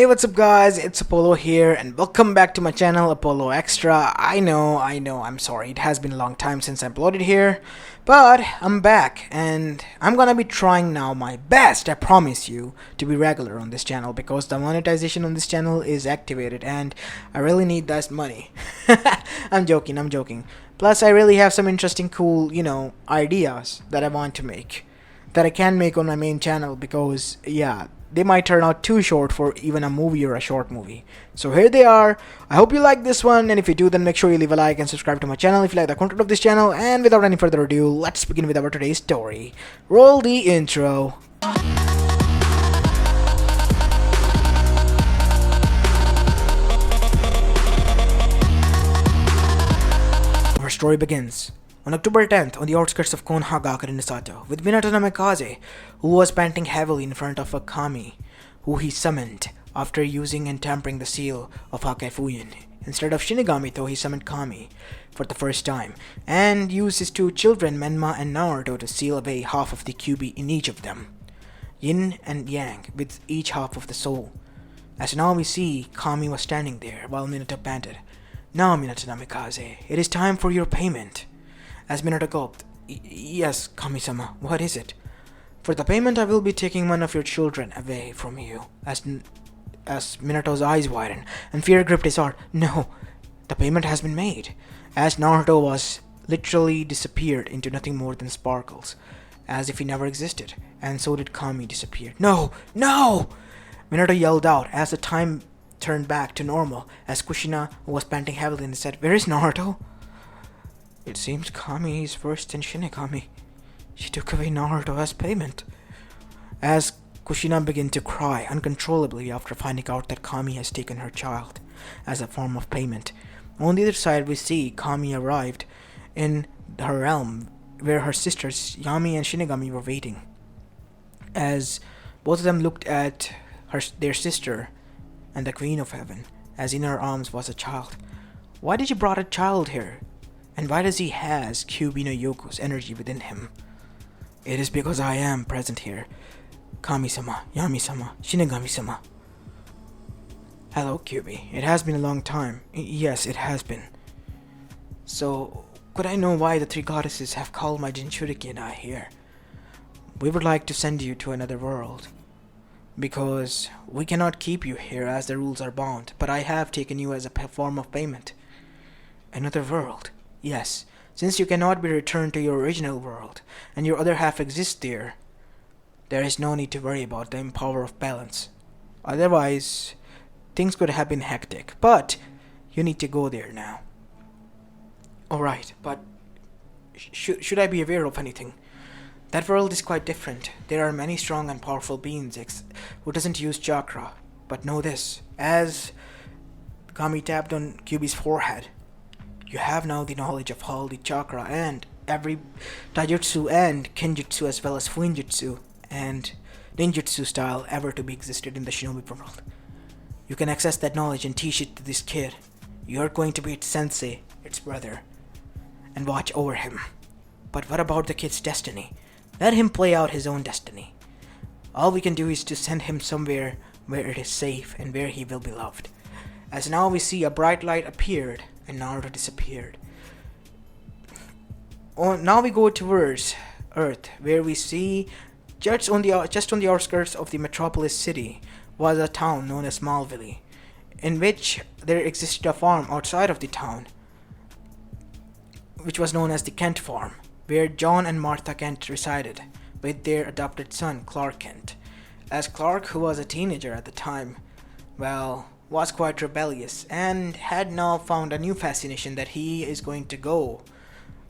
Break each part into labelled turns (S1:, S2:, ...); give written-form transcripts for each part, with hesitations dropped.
S1: Hey, what's up guys, it's Apollo here and welcome back to my channel Apollo Extra. I know, I'm sorry, it has been a long time since I uploaded here, but I'm back and I'm gonna be trying now my best, I promise you, to be regular on this channel because the monetization on this channel is activated and I really need that money. I'm joking. Plus I really have some interesting cool, ideas that I want to make, that I can make on my main channel because, yeah, they might turn out too short for even a movie or a short movie. So here they are. I hope you like this one, and if you do, then make sure you leave a like and subscribe to my channel if you like the content of this channel. And without any further ado, let's begin with our today's story. Roll the intro. Our story begins on October 10th on the outskirts of Konohagakure in Sato, with Minato Namikaze, who was panting heavily in front of a kami, who he summoned after using and tampering the seal of Hakai Fuyin. Instead of Shinigami, though, he summoned Kami for the first time, and used his two children, Menma and Naruto, to seal away half of the Kyuubi in each of them, yin and yang, with each half of the soul. As now we see, Kami was standing there, while Minato panted, "Now, Minato Namikaze, it is time for your payment." As Minato gulped, "Yes, Kami-sama, what is it?" "For the payment, I will be taking one of your children away from you." As Minato's eyes widened and fear gripped his heart. "No, the payment has been made." As Naruto was literally disappeared into nothing more than sparkles, as if he never existed, and so did Kami disappear. "No! No!" Minato yelled out as the time turned back to normal, as Kushina, who was panting heavily, said, "Where is Naruto?" "It seems Kami is worse than Shinigami. She took away Naruto as payment." As Kushina began to cry uncontrollably after finding out that Kami has taken her child as a form of payment. On the other side, we see Kami arrived in her realm where her sisters Yami and Shinigami were waiting. As both of them looked at their sister and the Queen of Heaven, as in her arms was a child. "Why did you brought a child here? And why does he has Kyuubi no Yoko's energy within him?" "It is because I am present here. Kami-sama, Yami-sama, Shinigami-sama." "Hello, Kyuubi. It has been a long time." "Yes, it has been." "So, could I know why the three goddesses have called my Jinchuriki and I here?" "We would like to send you to another world, because we cannot keep you here as the rules are bound, but I have taken you as a form of payment." "Another world?" "Yes, since you cannot be returned to your original world, and your other half exists there is no need to worry about the impower of balance. Otherwise, things could have been hectic, but you need to go there now." "Alright, but should I be aware of anything?" "That world is quite different. There are many strong and powerful beings who doesn't use chakra. But know this, as Kami tapped on Kyuubi's forehead, you have now the knowledge of all the chakra and every taijutsu and kenjutsu as well as fuinjutsu and ninjutsu style ever to be existed in the shinobi world. You can access that knowledge and teach it to this kid. You're going to be its sensei, its brother, and watch over him. But what about the kid's destiny? Let him play out his own destiny. All we can do is to send him somewhere where it is safe and where he will be loved." As now we see a bright light appeared and Naruto disappeared. Now we go towards Earth, where we see just on the outskirts of the metropolis city was a town known as Smallville, in which there existed a farm outside of the town, which was known as the Kent Farm, where John and Martha Kent resided with their adopted son Clark Kent. As Clark, who was a teenager at the time, was quite rebellious and had now found a new fascination that he is going to go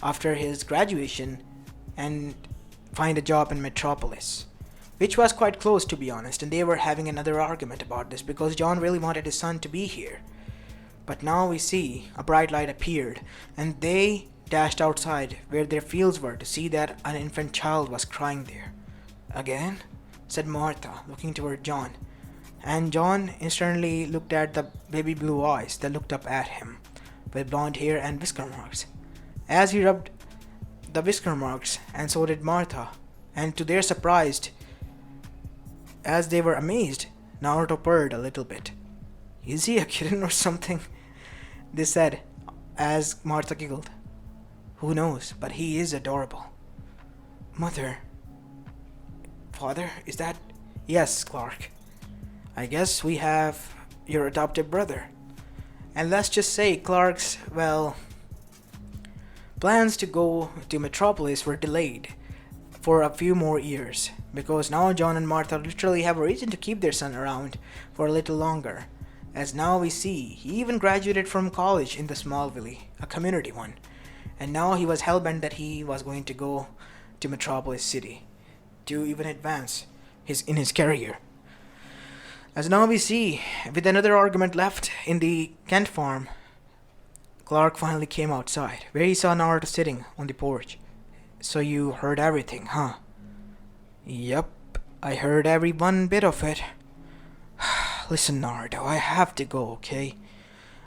S1: after his graduation and find a job in Metropolis, which was quite close, to be honest, and they were having another argument about this because John really wanted his son to be here. But now we see a bright light appeared and they dashed outside where their fields were to see that an infant child was crying there. "Again?" said Martha, looking toward John. And John instantly looked at the baby blue eyes that looked up at him, with blonde hair and whisker marks. As he rubbed the whisker marks, and so did Martha, and to their surprise, as they were amazed, Naruto purred a little bit. Is he a kitten or something? They said, as Martha giggled. Who knows, but he is adorable. Mother. Father, is that? Yes, Clark. I guess we have your adopted brother. And let's just say Clark's, well, plans to go to Metropolis were delayed for a few more years because now John and Martha literally have a reason to keep their son around for a little longer. As now we see, he even graduated from college in the Smallville, a community one, and now he was hellbent that he was going to go to Metropolis City to even advance in his career. As now we see, with another argument left in the Kent farm, Clark finally came outside, where he saw Naruto sitting on the porch. So you heard everything, huh? Yep, I heard every one bit of it. Listen, Naruto, I have to go, okay?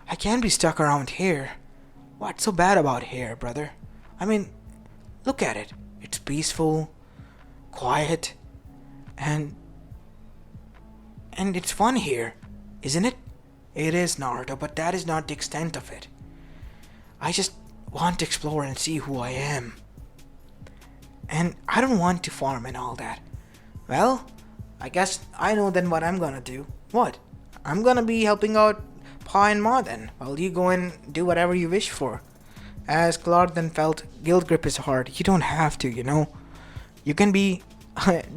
S1: I can't be stuck around here. What's so bad about here, brother? I mean, look at it. It's peaceful, quiet, and it's fun here, isn't it? It is, Naruto, but that is not the extent of it. I just want to explore and see who I am. And I don't want to farm and all that. Well, I guess I know then what I'm gonna do. What? I'm gonna be helping out Pa and Ma then, while you go and do whatever you wish for. As Clark then felt guilt grip his heart. You don't have to, you know. You can be...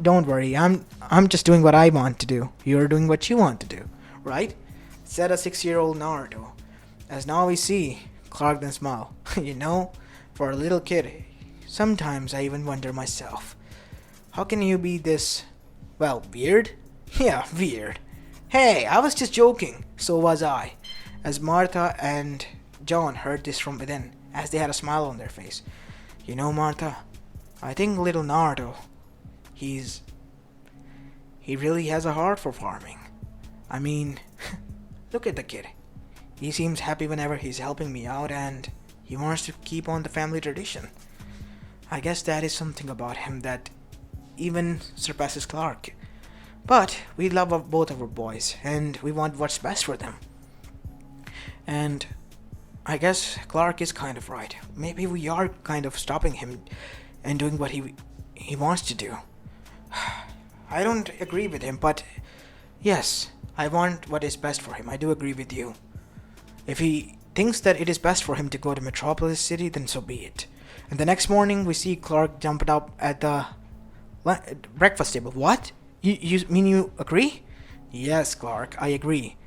S1: Don't worry, I'm just doing what I want to do. You're doing what you want to do, right? Said a 6-year-old Naruto. As now we see, Clark then smiled. You know, for a little kid, sometimes I even wonder myself. How can you be this, well, weird? Yeah, weird. Hey, I was just joking. So was I. As Martha and John heard this from within, as they had a smile on their face. You know, Martha, I think little Naruto, he really has a heart for farming. I mean, look at the kid. He seems happy whenever he's helping me out and he wants to keep on the family tradition. I guess that is something about him that even surpasses Clark. But we love both of our boys and we want what's best for them. And I guess Clark is kind of right. Maybe we are kind of stopping him and doing what he wants to do. I don't agree with him, but yes, I want what is best for him. I do agree with you. If he thinks that it is best for him to go to Metropolis City, then so be it. And the next morning, we see Clark jumping up at the breakfast table. What? You mean you agree? Yes, Clark, I agree.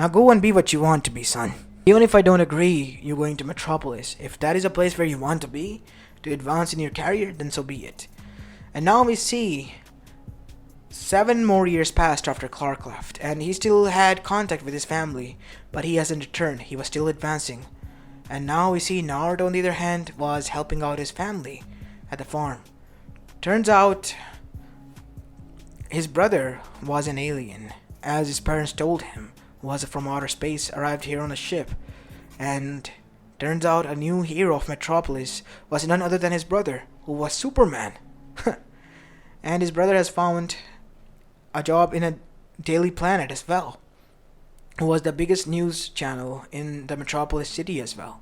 S1: Now go and be what you want to be, son. Even if I don't agree you're going to Metropolis, if that is a place where you want to be, to advance in your career, then so be it. And now we see 7 more years passed after Clark left, and he still had contact with his family, but he hasn't returned. He was still advancing. And now we see Naruto, on the other hand, was helping out his family at the farm. Turns out his brother was an alien, as his parents told him, was from outer space, arrived here on a ship, and turns out a new hero of Metropolis was none other than his brother, who was Superman. And his brother has found a job in a Daily Planet as well, who was the biggest news channel in the Metropolis City as well.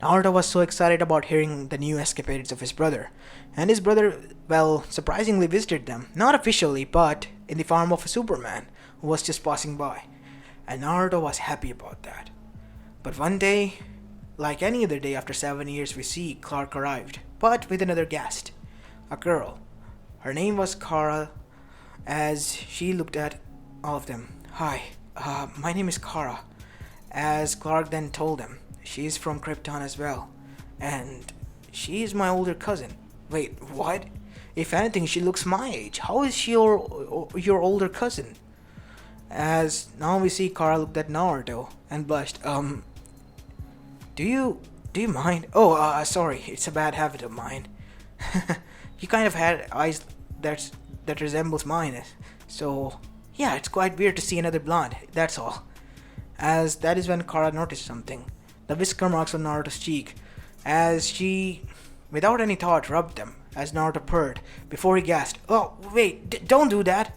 S1: Naruto was so excited about hearing the new escapades of his brother, and his brother, well, surprisingly visited them, not officially, but in the form of a Superman, who was just passing by. And Naruto was happy about that. But one day, like any other day after 7 years, we see Clark arrived, but with another guest, a girl. Her name was Kara. As she looked at all of them. Hi, my name is Kara. As Clark then told them, she's from Krypton as well. And she is my older cousin. Wait, what? If anything, she looks my age. How is she your older cousin? As now we see Kara looked at Naruto and blushed. Do you mind? Oh, sorry, it's a bad habit of mine. You kind of had eyes that resembles mine. So, yeah, it's quite weird to see another blonde, that's all. As that is when Kara noticed something. The whisker marks on Naruto's cheek, as she, without any thought, rubbed them, as Naruto purred, before he gasped, "Oh, wait, don't do that!"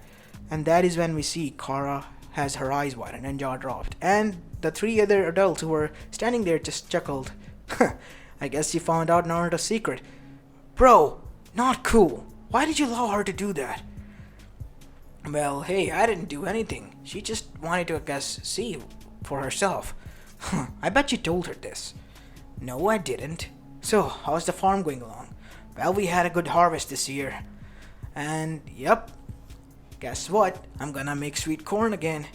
S1: And that is when we see Kara has her eyes widened and jaw dropped. And the three other adults who were standing there just chuckled. I guess you found out Naruto's secret. Bro, not cool. Why did you allow her to do that? Well, hey, I didn't do anything. She just wanted to, I guess, see for herself. I bet you told her this. No, I didn't. So, how's the farm going along? Well, we had a good harvest this year. And, yep. Guess what? I'm gonna make sweet corn again.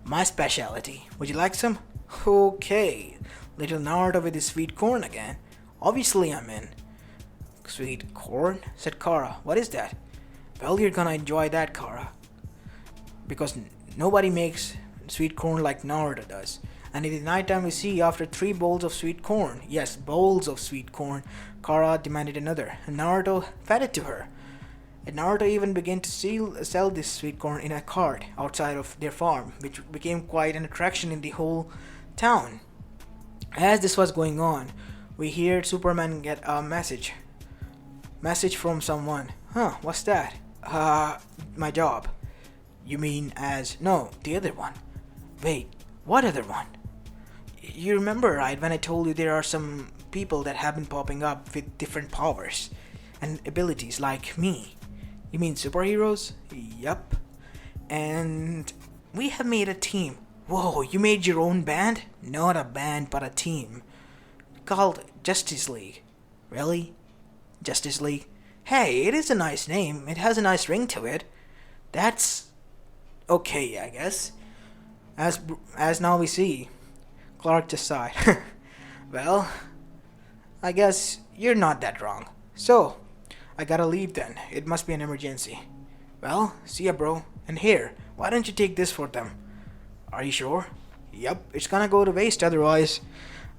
S1: My specialty. Would you like some? Okay. Little Naruto with his sweet corn again. Obviously I'm in. Sweet corn? Said Kara. What is that? Well, you're gonna enjoy that, Kara. Because nobody makes sweet corn like Naruto does. And in the nighttime we see after 3 bowls of sweet corn, yes, bowls of sweet corn, Kara demanded another, and Naruto fed it to her. And Naruto even began to sell this sweet corn in a cart outside of their farm, which became quite an attraction in the whole town. As this was going on, we hear Superman get a message. Message from someone. Huh, what's that? My job. You mean as... No, the other one. Wait, what other one? You remember, right, when I told you there are some people that have been popping up with different powers and abilities like me? You mean superheroes? Yup. And we have made a team. Whoa, you made your own band? Not a band, but a team. Called Justice League. Really? Justice League? Hey, it is a nice name. It has a nice ring to it. That's... okay, I guess. As now we see, Clark just sighed. Well, I guess you're not that wrong. So, I gotta leave then. It must be an emergency. Well, see ya, bro. And here, why don't you take this for them? Are you sure? Yep, it's gonna go to waste otherwise.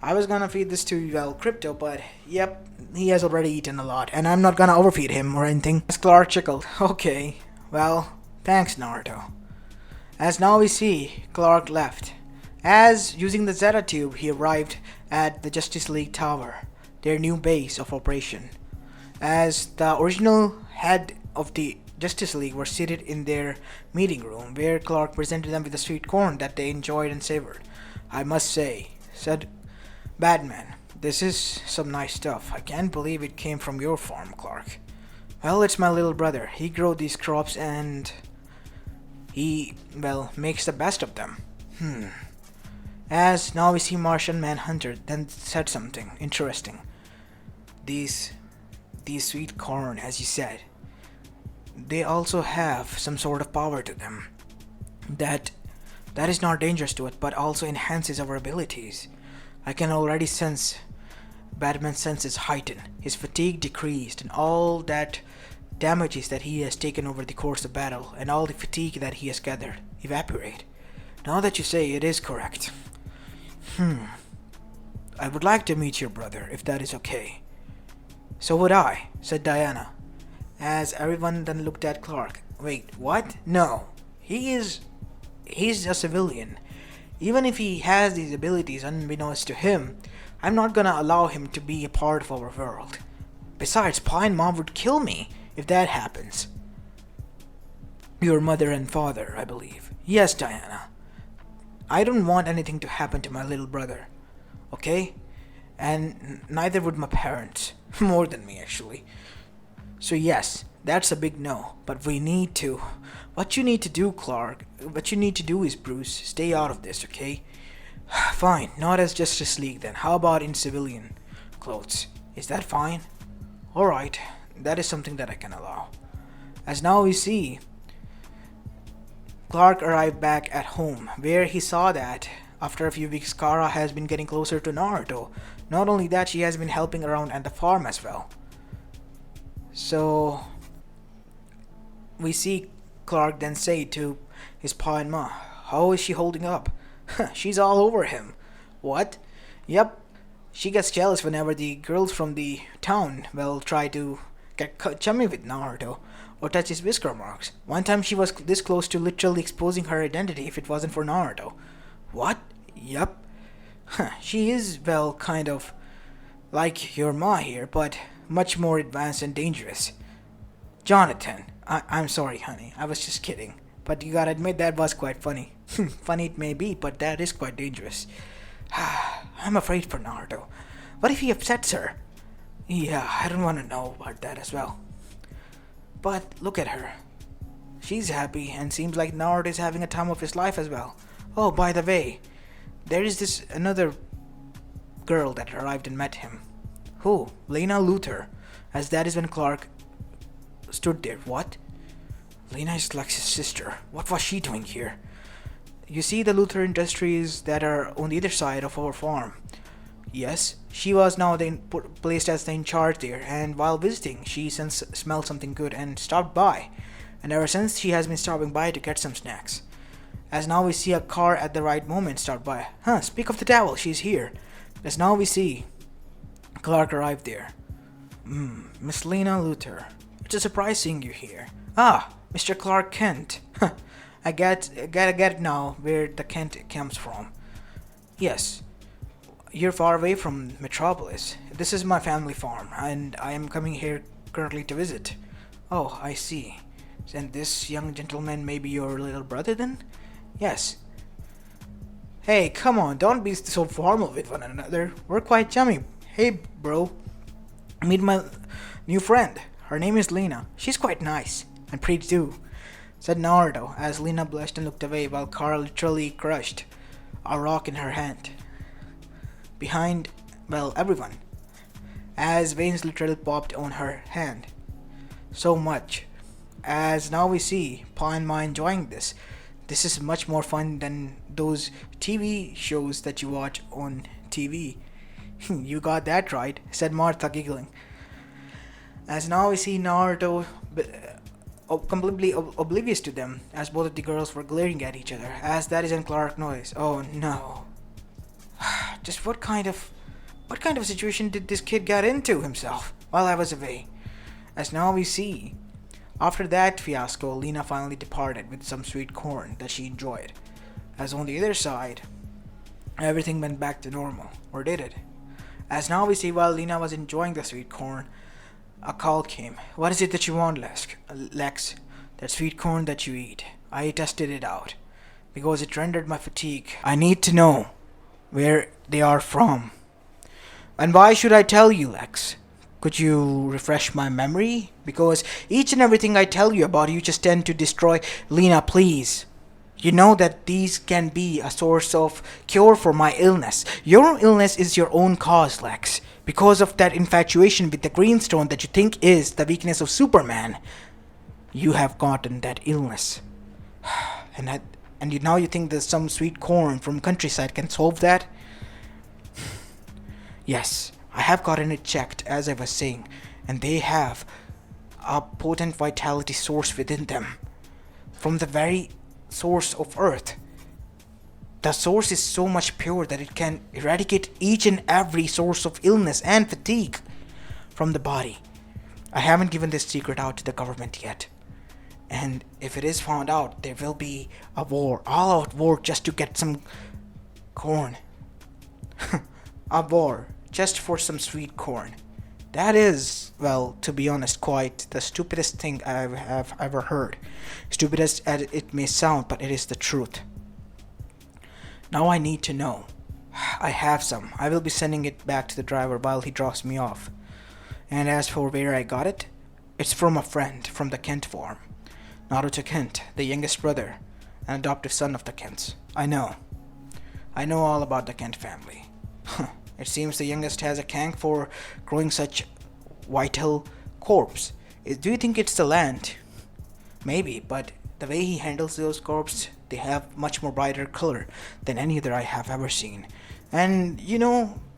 S1: I was gonna feed this to, well, Crypto, but yep, he has already eaten a lot, and I'm not gonna overfeed him or anything. As Clark chuckled. Okay, well, thanks, Naruto. As now we see, Clark left. As, using the Zeta Tube, he arrived at the Justice League Tower, their new base of operation. As the original head of the Justice League were seated in their meeting room, where Clark presented them with the sweet corn that they enjoyed and savored. I must say, said Batman, this is some nice stuff. I can't believe it came from your farm, Clark. Well, it's my little brother. He grew these crops and he, well, makes the best of them. As now we see Martian Manhunter then said something interesting. These sweet corn, as you said, they also have some sort of power to them. That is not dangerous to it, but also enhances our abilities. I can already sense Batman's senses heighten, his fatigue decreased, and all that damages that he has taken over the course of battle, and all the fatigue that he has gathered, evaporate. Now that you say it is correct. I would like to meet your brother, if that is okay. So would I, said Diana, as everyone then looked at Clark. Wait, what? No. He's a civilian. Even if he has these abilities unbeknownst to him, I'm not gonna allow him to be a part of our world. Besides, Pa and Mom would kill me if that happens. Your mother and father, I believe. Yes, Diana. I don't want anything to happen to my little brother. Okay? And neither would my parents. More than me, actually. So yes, that's a big no. But we need to... What you need to do, Clark, what you need to do is, Bruce, stay out of this, okay? Fine, not as Justice League then. How about in civilian clothes? Is that fine? Alright, that is something that I can allow. As now we see, Clark arrived back at home, where he saw that after a few weeks Kara has been getting closer to Naruto. Not only that, she has been helping around at the farm as well. So we see Clark then say to his Pa and Ma, how is she holding up? She's all over him. What? Yep. She gets jealous whenever the girls from the town, well, try to get chummy with Naruto or touch his whisker marks. One time she was this close to literally exposing her identity if it wasn't for Naruto. What? Yep. She is, well, kind of like your Ma here, but much more advanced and dangerous. Jonathan, I'm sorry, honey. I was just kidding. But you gotta admit that was quite funny. Funny it may be, but that is quite dangerous. I'm afraid for Naruto. What if he upsets her? Yeah, I don't want to know about that as well. But look at her. She's happy and seems like Naruto is having a time of his life as well. Oh, by the way, there is this another girl that arrived and met him. Who? Lena Luthor. As that is when Clark stood there. What? Lena is Lex's sister. What was she doing here? You see the Luthor Industries that are on the other side of our farm. Yes, she was now placed as the in charge there, and while visiting, she smelled something good and stopped by. And ever since, she has been stopping by to get some snacks. As now we see a car at the right moment start by. Speak of the devil, she's here. As now we see Clark arrived there. Miss Lena Luthor. It's a surprise seeing you here. Ah, Mr. Clark Kent. I gotta get it now where the Kent comes from. Yes, you're far away from Metropolis. This is my family farm, and I am coming here currently to visit. Oh, I see. And this young gentleman may be your little brother then? Yes. Hey, come on, don't be so formal with one another. We're quite chummy. Hey, bro. Meet my new friend. Her name is Lena. She's quite nice. And pretty too, said Naruto as Lena blushed and looked away while Kara literally crushed a rock in her hand. Behind, everyone, as veins literally popped on her hand. So much. As now we see Pa and Ma enjoying this. This is much more fun than those TV shows that you watch on TV. You got that right, said Martha giggling. As now we see Naruto completely oblivious to them, as both of the girls were glaring at each other, as that is when Clark noticed. Oh no. Just what kind of situation did this kid get into himself while I was away? As now we see, after that fiasco, Lena finally departed with some sweet corn that she enjoyed. As on the other side, everything went back to normal. Or did it? As now we see while Lena was enjoying the sweet corn, a call came. What is it that you want, Lex? That sweet corn that you eat. I tested it out, because it rendered my fatigue. I need to know where they are from. And why should I tell you, Lex? Could you refresh my memory? Because each and everything I tell you about, you just tend to destroy. Lena, please. You know that these can be a source of cure for my illness. Your illness is your own cause, Lex. Because of that infatuation with the green stone that you think is the weakness of Superman, you have gotten that illness. And now you think that some sweet corn from countryside can solve that? Yes, I have gotten it checked, as I was saying, and they have a potent vitality source within them. From the very source of Earth. The source is so much pure that it can eradicate each and every source of illness and fatigue from the body. I haven't given this secret out to the government yet. And if it is found out, there will be a war, all-out war just to get some corn. A war just for some sweet corn. That is, to be honest, quite the stupidest thing I have ever heard. Stupidest as it may sound, but it is the truth. Now I need to know. I have some. I will be sending it back to the driver while he drops me off. And as for where I got it, it's from a friend from the Kent farm. Naruto Kent, the youngest brother and adoptive son of the Kents. I know all about the Kent family. It seems the youngest has a knack for growing such vital corpse. Do you think it's the land? Maybe, but the way he handles those corpses, they have much more brighter color than any other I have ever seen. And,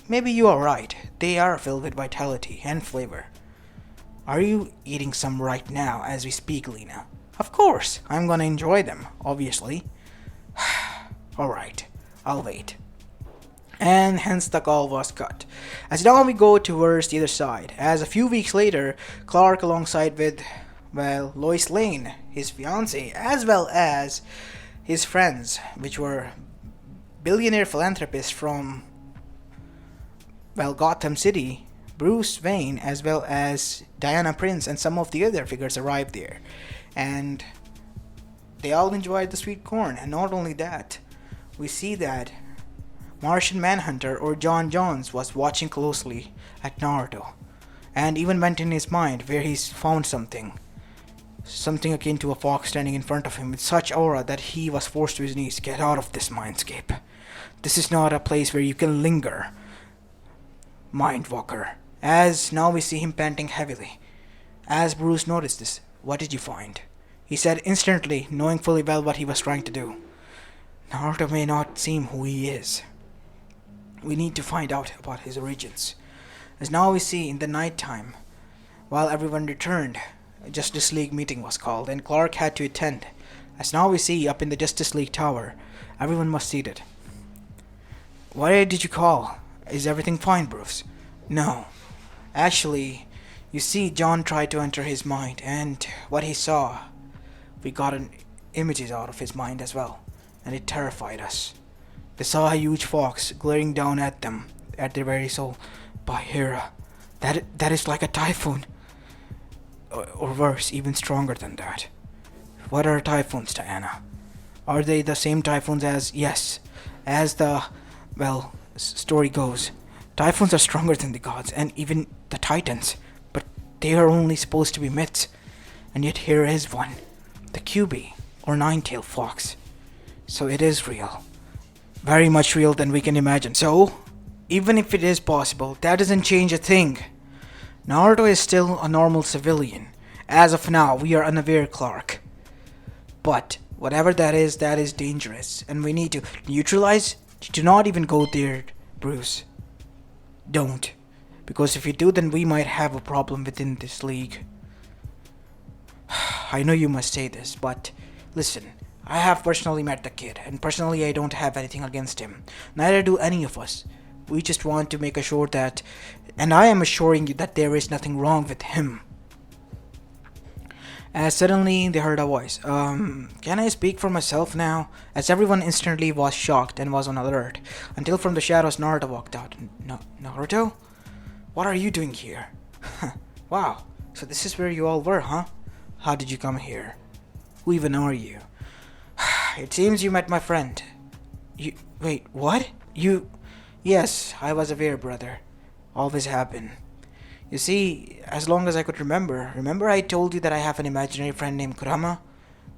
S1: maybe you are right. They are filled with vitality and flavor. Are you eating some right now as we speak, Lena? Of course, I'm gonna enjoy them, obviously. Alright, I'll wait. And hence the call was cut. As now we go towards the other side, as a few weeks later, Clark alongside with, Lois Lane, his fiancée, as well as his friends, which were billionaire philanthropists from, Gotham City, Bruce Wayne, as well as Diana Prince and some of the other figures arrived there. And they all enjoyed the sweet corn, and not only that, we see that Martian Manhunter or John Jones was watching closely at Naruto, and even went in his mind where he found something akin to a fox standing in front of him with such aura that he was forced to his knees. Get out of this mindscape. This is not a place where you can linger, Mindwalker. As now we see him panting heavily. As Bruce noticed this, what did you find? He said instantly, knowing fully well what he was trying to do. Naruto may not seem who he is. We need to find out about his origins. As now we see in the night time, while everyone returned, a Justice League meeting was called and Clark had to attend. As now we see up in the Justice League tower, everyone was seated. Why did you call? Is everything fine, Bruce? No. Actually, you see, John tried to enter his mind, and what he saw, we got images out of his mind as well, and it terrified us. They saw a huge fox glaring down at them, at their very soul. By Hera, that is like a typhoon. Or worse, even stronger than that. What are typhoons, Diana? Are they the same typhoons as, yes, as the, well, story goes. Typhoons are stronger than the gods, and even the titans, but they are only supposed to be myths. And yet here is one, the QB, or nine-tailed fox. So it is real. Very much real than we can imagine. So, even if it is possible, that doesn't change a thing. Naruto is still a normal civilian. As of now, we are unaware, Clark. But, whatever that is dangerous, and we need to neutralize. Do not even go there, Bruce. Don't. Because if you do, then we might have a problem within this league. I know you must say this, but listen. I have personally met the kid, and personally I don't have anything against him. Neither do any of us. We just want to make sure that, and I am assuring you that there is nothing wrong with him. As suddenly they heard a voice. Can I speak for myself now? As everyone instantly was shocked and was on alert, until from the shadows Naruto walked out. Naruto? What are you doing here? Wow, so this is where you all were, huh? How did you come here? Who even are you? It seems you met my friend. Wait, what? Yes, I was aware, brother. Always happen. You see, as long as I could remember I told you that I have an imaginary friend named Kurama?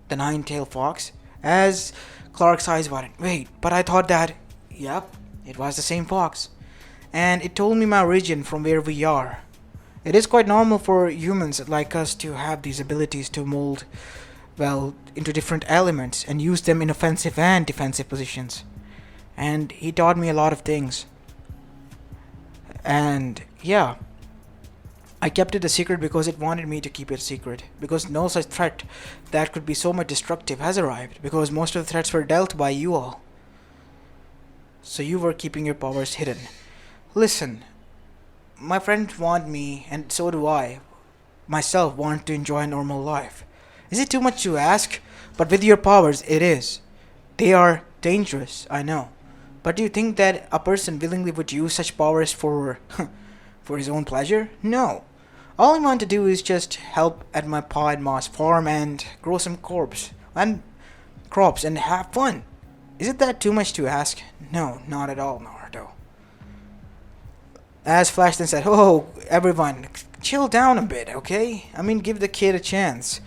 S1: The nine-tailed fox? As Clark's eyes widened. Wait, but I thought that... Yep, it was the same fox. And it told me my origin from where we are. It is quite normal for humans like us to have these abilities to mold, well, into different elements and use them in offensive and defensive positions. And he taught me a lot of things. And yeah, I kept it a secret because it wanted me to keep it a secret. Because no such threat that could be so much destructive has arrived. Because most of the threats were dealt by you all. So you were keeping your powers hidden. Listen, my friends want me, and so do I, myself want to enjoy a normal life. Is it too much to ask? But with your powers, it is. They are dangerous, I know. But do you think that a person willingly would use such powers for his own pleasure? No. All I want to do is just help at my Pa and Ma's farm and grow some crops and have fun. Is it that too much to ask? No, not at all, Naruto. As Flash then said, oh, everyone, chill down a bit, okay? I mean, give the kid a chance.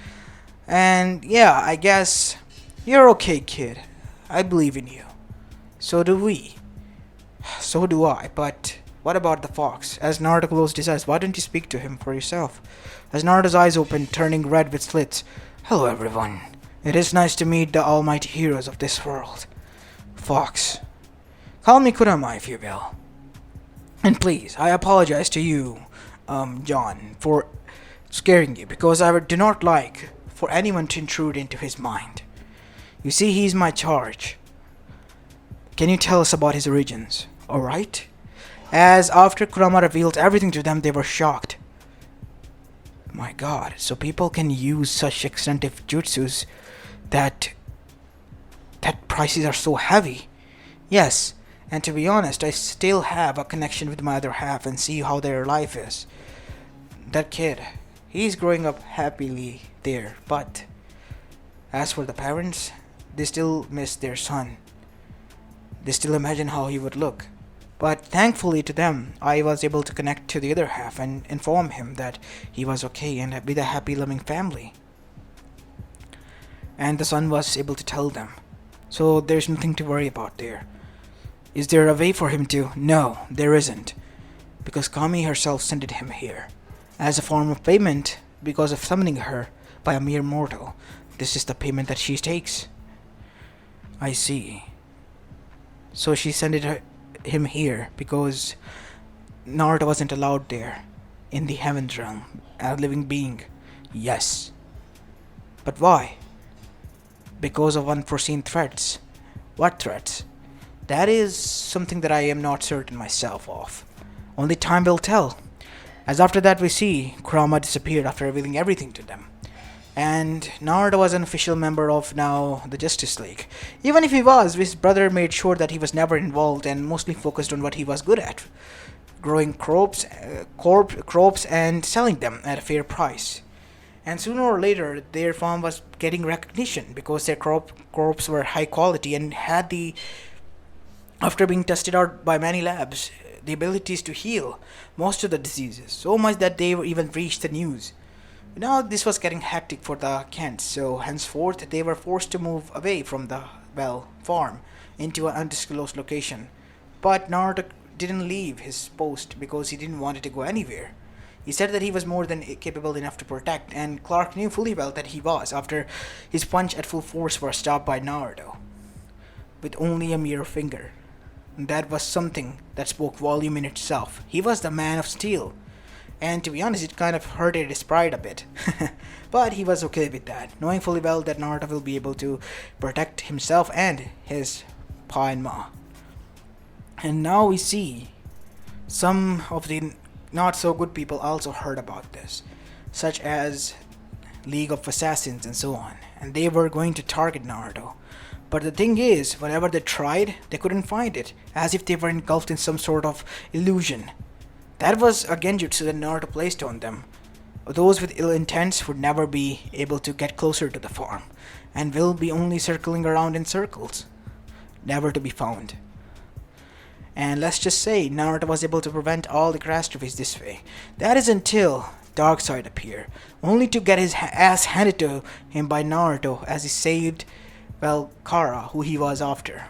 S1: And yeah, I guess you're okay, kid. I believe in you. So do we. So do I, but what about the fox? As Naruto closed his eyes, why don't you speak to him for yourself? As Naruto's eyes opened, turning red with slits. Hello, everyone. It is nice to meet the almighty heroes of this world. Fox. Call me Kurama, if you will. And please, I apologize to you, John, for scaring you, because I do not like for anyone to intrude into his mind. You see, he's my charge. Can you tell us about his origins? Alright? As after Kurama revealed everything to them, they were shocked. My god, so people can use such extensive jutsus that prices are so heavy. Yes, and to be honest, I still have a connection with my other half and see how their life is. That kid, he's growing up happily there, but As for the parents, they still miss their son. They still imagine how he would look. But thankfully to them, I was able to connect to the other half and inform him that he was okay and with a happy, loving family. And the son was able to tell them. So there's nothing to worry about there. Is there a way for him to? No, there isn't. Because Kami herself sent him here. As a form of payment, because of summoning her by a mere mortal. This is the payment that she takes. I see. So she sent him here because Naruto wasn't allowed there in the heavens realm, a living being. Yes. But why? Because of unforeseen threats. What threats? That is something that I am not certain myself of. Only time will tell. As after that we see Kurama disappeared after revealing everything to them. And Naruto was an official member of now the Justice League. Even if he was, his brother made sure that he was never involved and mostly focused on what he was good at. Growing crops and selling them at a fair price. And sooner or later, their farm was getting recognition because their crops were high quality and had the, after being tested out by many labs, the abilities to heal most of the diseases. So much that they even reached the news. Now this was getting hectic for the Kents, so henceforth they were forced to move away from the, farm into an undisclosed location. But Naruto didn't leave his post because he didn't want it to go anywhere. He said that he was more than capable enough to protect, and Clark knew fully well that he was after his punch at full force was stopped by Naruto, with only a mere finger. And that was something that spoke volume in itself. He was the man of steel. And to be honest, it kind of hurted his pride a bit. But he was okay with that, knowing fully well that Naruto will be able to protect himself and his Pa and Ma. And now we see some of the not so good people also heard about this, such as League of Assassins and so on, and they were going to target Naruto. But the thing is, whenever they tried, they couldn't find it, as if they were engulfed in some sort of illusion. That was a genjutsu that Naruto placed on them. Those with ill intents would never be able to get closer to the farm, and will be only circling around in circles, never to be found. And let's just say Naruto was able to prevent all the catastrophes this way. That is until Darkseid appeared, only to get his ass handed to him by Naruto as he saved, Kara, who he was after.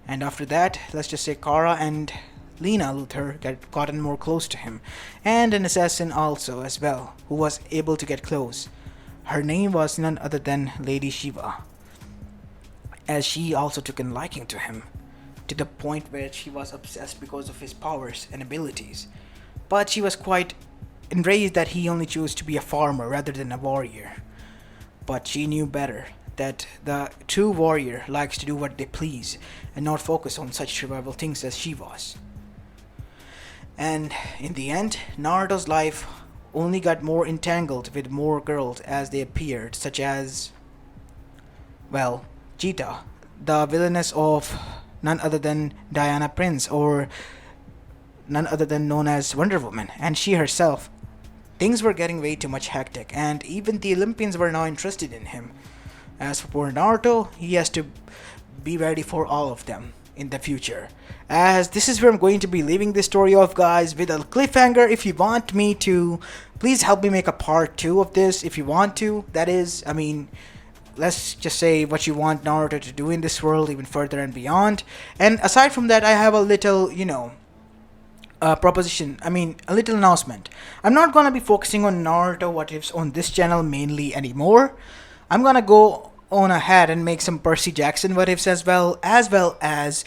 S1: And after that, let's just say Kara and Lena Luthor get gotten more close to him, and an assassin also as well, who was able to get close. Her name was none other than Lady Shiva, as she also took a liking to him, to the point where she was obsessed because of his powers and abilities. But she was quite enraged that he only chose to be a farmer rather than a warrior. But she knew better, that the true warrior likes to do what they please and not focus on such trivial things as she was. And in the end, Naruto's life only got more entangled with more girls as they appeared, such as, Cheetah, the villainess of none other than Diana Prince, or none other than known as Wonder Woman, and she herself. Things were getting way too much hectic, and even the Olympians were now interested in him. As for poor Naruto, he has to be ready for all of them in the future. As this is where I'm going to be leaving this story off, guys, with a cliffhanger. If you want me to, please help me make a part 2 of this if you want to. That is, let's just say what you want Naruto to do in this world, even further and beyond. And aside from that, I have a little, a little announcement. I'm not gonna be focusing on Naruto what ifs on this channel mainly anymore. I'm gonna go on ahead and make some Percy Jackson what ifs as well as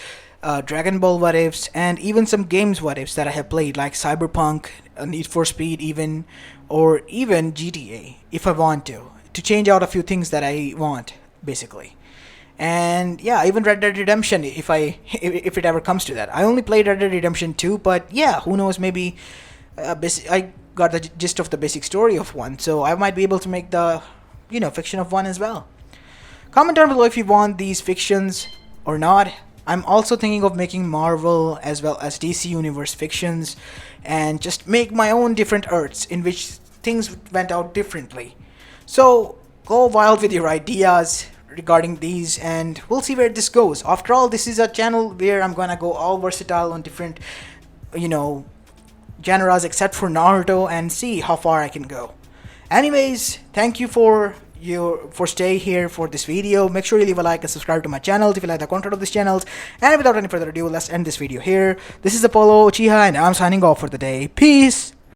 S1: Dragon Ball what ifs, and even some games what ifs that I have played, like Cyberpunk, Need for Speed even, or even GTA, if I want to change out a few things that I want, basically. And yeah, even Red Dead Redemption, if it ever comes to that. I only played Red Dead Redemption 2, but yeah, who knows, maybe I got the gist of the basic story of 1, so I might be able to make the, fiction of 1 as well. Comment down below if you want these fictions or not. I'm also thinking of making Marvel as well as DC Universe fictions, and just make my own different Earths in which things went out differently. So go wild with your ideas regarding these, and we'll see where this goes. After all, this is a channel where I'm gonna go all versatile on different, you know, genres except for Naruto, and see how far I can go. Anyways, thank you for stay here for this video. Make sure you leave a like and subscribe to my channel if you like the content of this channel. And without any further ado, let's end this video here. This is Apollo Uchiha, and I'm signing off for the day. Peace.